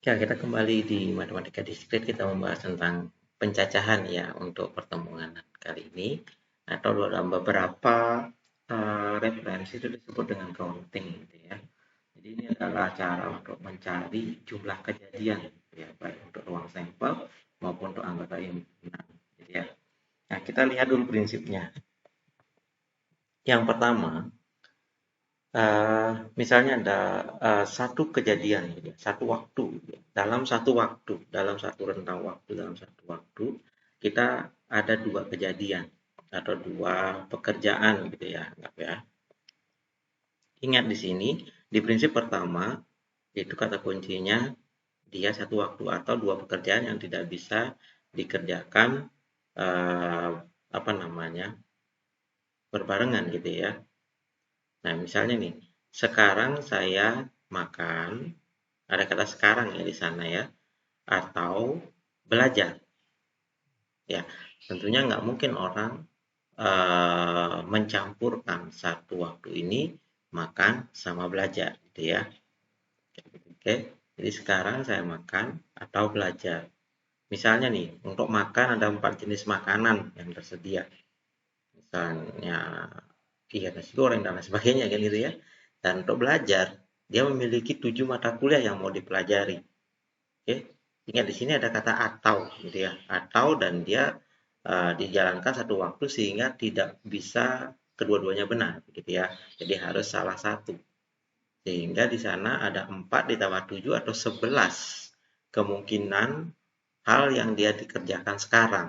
Ya, kita kembali di Matematika Diskrit, kita membahas tentang pencacahan ya untuk pertemuan kali ini. Atau dalam beberapa referensi itu disebut dengan counting gitu ya. Jadi ini adalah cara untuk mencari jumlah kejadian ya, baik untuk ruang sampel maupun untuk anggota yang benar. Jadi ya. Nah, kita lihat dulu prinsipnya. Yang pertama, misalnya ada satu kejadian, gitu ya, satu waktu, gitu ya. Dalam satu rentang waktu, dalam satu waktu, kita ada dua kejadian atau dua pekerjaan, gitu ya, anggap ya. Ingat di sini, di prinsip pertama itu kata kuncinya dia satu waktu atau dua pekerjaan yang tidak bisa dikerjakan eh, apa namanya berbarengan, gitu ya. Nah, misalnya nih, sekarang saya makan, ada kata sekarang ya di sana ya, atau belajar. Ya, tentunya nggak mungkin orang mencampurkan satu waktu ini makan sama belajar, gitu ya. Oke, jadi sekarang saya makan atau belajar. Misalnya nih, untuk makan ada 4 jenis makanan yang tersedia. Misalnya, iya nasi goreng dan lain sebagainya kan gitu ya. Dan untuk belajar, dia memiliki 7 mata kuliah yang mau dipelajari. Oke, ingat di sini ada kata atau gitu ya, atau dan dia dijalankan satu waktu sehingga tidak bisa kedua-duanya benar gitu ya. Jadi harus salah satu. Sehingga di sana ada 4 ditambah 7 atau 11 kemungkinan hal yang dia dikerjakan sekarang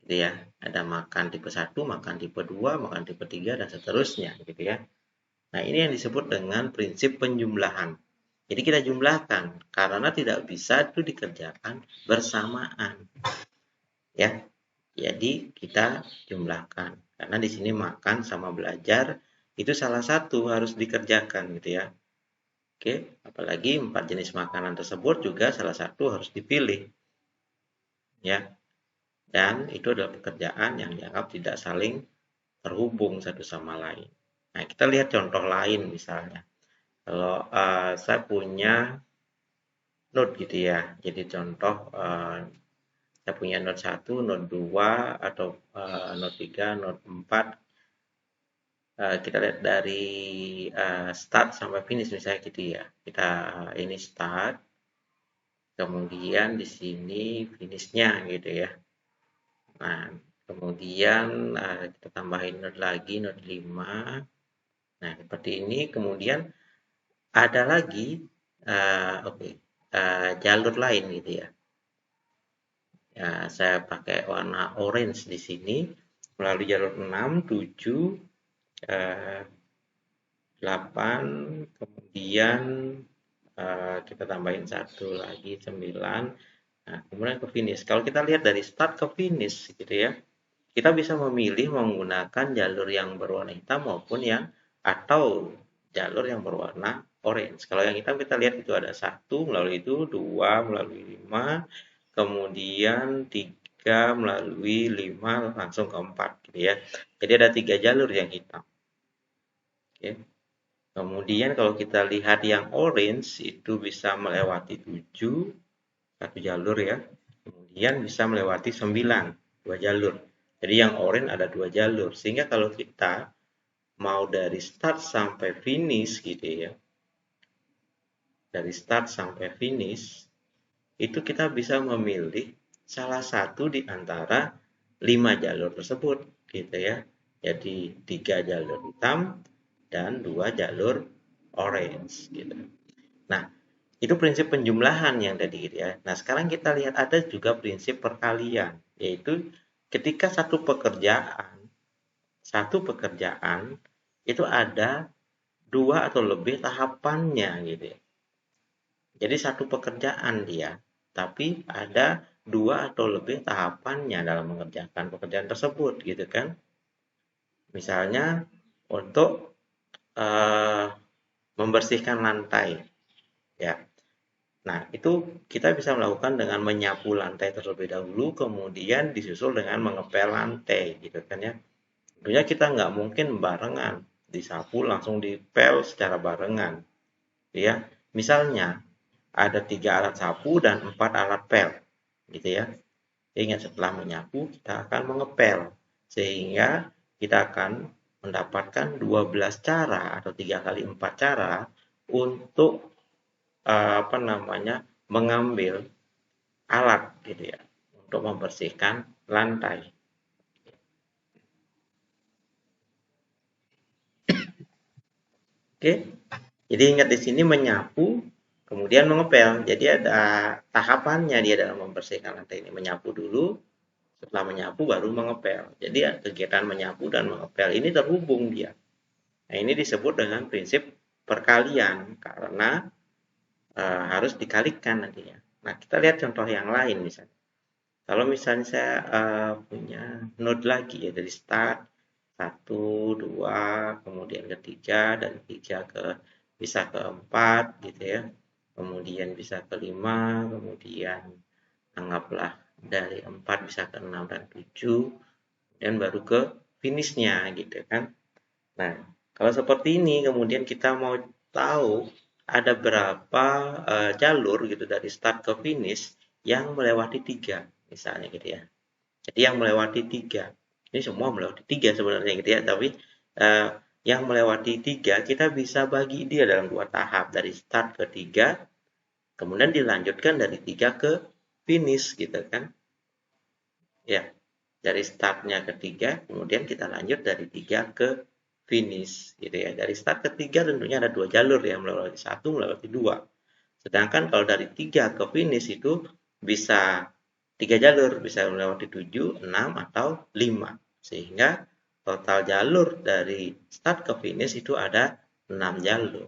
gitu ya. Ada makan tipe 1, makan tipe 2, makan tipe 3 dan seterusnya gitu ya. Nah, ini yang disebut dengan prinsip penjumlahan. Jadi kita jumlahkan karena tidak bisa itu dikerjakan bersamaan ya. Jadi kita jumlahkan karena di sini makan sama belajar itu salah satu harus dikerjakan gitu ya. Oke, apalagi 4 jenis makanan tersebut juga salah satu harus dipilih ya. Dan itu adalah pekerjaan yang dianggap tidak saling terhubung satu sama lain. Nah, kita lihat contoh lain misalnya. Kalau saya punya node gitu ya. Jadi contoh saya punya node 1, node 2 atau node 3, node 4. Kita lihat dari start sampai finish misalnya gitu ya. Kita ini start, kemudian di sini finishnya gitu ya. Nah, kemudian kita tambahin node lagi, node 5. Nah, seperti ini. Kemudian ada lagi jalur lain gitu ya. Ya, saya pakai warna orange di sini melalui jalur 6, 7, 8, kemudian kita tambahin satu lagi 9. Nah, kemudian ke finish. Kalau kita lihat dari start ke finish gitu ya, kita bisa memilih menggunakan jalur yang berwarna hitam maupun yang atau jalur yang berwarna orange. Kalau yang hitam kita lihat itu ada satu melalui itu, dua melalui 5, kemudian 3 melalui 5 langsung ke 4 gitu ya. Jadi ada 3 jalur yang hitam. Oke. Kemudian kalau kita lihat yang orange itu bisa melewati 7, satu jalur ya. Kemudian bisa melewati 9, dua jalur. Jadi yang orange ada dua jalur. Sehingga kalau kita mau dari start sampai finish gitu ya. Dari start sampai finish itu kita bisa memilih salah satu di antara 5 jalur tersebut gitu ya. Jadi 3 jalur hitam dan 2 jalur orange gitu. Nah, itu prinsip penjumlahan yang tadi gitu ya. Nah, sekarang kita lihat ada juga prinsip perkalian, yaitu ketika satu pekerjaan itu ada dua atau lebih tahapannya gitu ya. Jadi satu pekerjaan dia, tapi ada dua atau lebih tahapannya dalam mengerjakan pekerjaan tersebut gitu kan. Misalnya untuk uh, membersihkan lantai ya. Nah, itu kita bisa melakukan dengan menyapu lantai terlebih dahulu, kemudian disusul dengan mengepel lantai, gitu kan ya. Tentunya kita nggak mungkin barengan, disapu langsung dipel secara barengan, ya. Misalnya, ada 3 alat sapu dan 4 alat pel, gitu ya. Sehingga setelah menyapu kita akan mengepel, sehingga kita akan mendapatkan 12 cara atau 3 kali 4 cara untuk mengambil alat gitu ya untuk membersihkan lantai. Oke, jadi ingat di sini menyapu, kemudian mengepel. Jadi ada tahapannya dia dalam membersihkan lantai ini. Menyapu dulu, setelah menyapu baru mengepel. Jadi kegiatan menyapu dan mengepel ini terhubung dia. Nah, ini disebut dengan prinsip perkalian karena harus dikalikan nantinya. Nah, kita lihat contoh yang lain misalnya. Kalau misalnya saya punya node lagi ya dari start 1, 2, kemudian ketiga dan 3 bisa ke 4 gitu ya. Kemudian bisa ke 5, kemudian anggaplah dari 4 bisa ke 6 dan 7 dan baru ke finishnya gitu kan. Nah, kalau seperti ini kemudian kita mau tahu ada berapa jalur gitu dari start ke finish yang melewati 3 misalnya gitu ya. Jadi yang melewati 3. Ini semua melewati 3 sebenarnya gitu ya, tapi yang melewati 3 kita bisa bagi dia dalam 2 tahap dari start ke 3 kemudian dilanjutkan dari 3 ke finish gitu kan. Ya, dari startnya ke 3 kemudian kita lanjut dari 3 ke finish gitu ya. Dari start ke 3 tentunya ada 2 jalur ya, melewati 1, melewati 2. Sedangkan kalau dari 3 ke finish itu bisa 3 jalur, bisa melewati 7, 6, atau 5. Sehingga total jalur dari start ke finish itu ada 6 jalur.